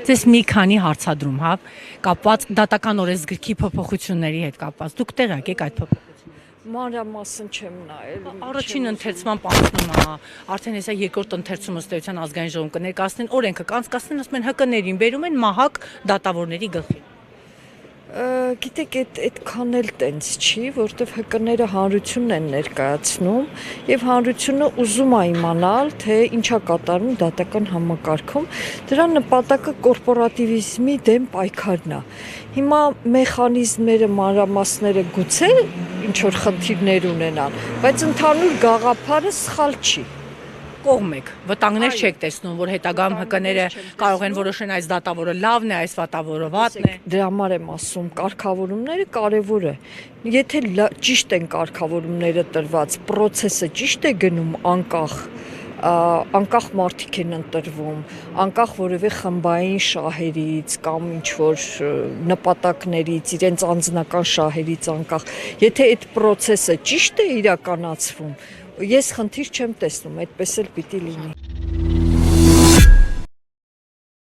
Ձեզ մի քանի հարցադրում, հա, կապված դատական օրենսգրքի փոփոխությունների հետ կապված։ Դուք տեղյակ եք այդ փոփոխություններին։ Մանրամասն չեմ նայել։ Առաջին ընթերցման պատմում է, արդեն հեսա երկրորդ ընթերցումը ըստ էության ազգային ժողովում կներկայացնեն, օրենքը կանցկացնեն, ասում են ՀԿ-ներին բերում են մահակ դատավորների գլխին։ Գիտեք, այդքան էլ տենց չի, որովհետև ՀԿ-ները հանրությունն են ներկայացնում եւ հանրությունը ուզում է իմանալ, թե ինչա կատարվում դատական համակարգում, դրա նպատակը կորպորատիվիզմի դեմ պայքարն է։ Հիմա մեխանիզմները, մանրամասները գուցե ինչ որ խնդիրներ ունենան, բայց ընդհանուր գաղափարը սխալ չի։ Կողմ եք, վտանգներ չեք տեսնում, որ հետագայում ՀԿ-ները կարող են որոշեն այս դատավորը լավն է, այս վատավորը վատն է։ Դրա համար եմ ասում, կարգավորումները կարևոր է։ Եթե ճիշտ են կարգավորումները տրված, process-ը ճիշտ է գնում անկախ մարդիկ են ընտրվում, անկախ որևէ խմբային շահերից կամ ինչ որ նպատակներից, իրենց անձնական շահերից անկախ։ Եթե այդ process-ը ճիշտ է իրականացվում, ես խնդիր չեմ տեսնում, այդպես էլ պիտի լինի։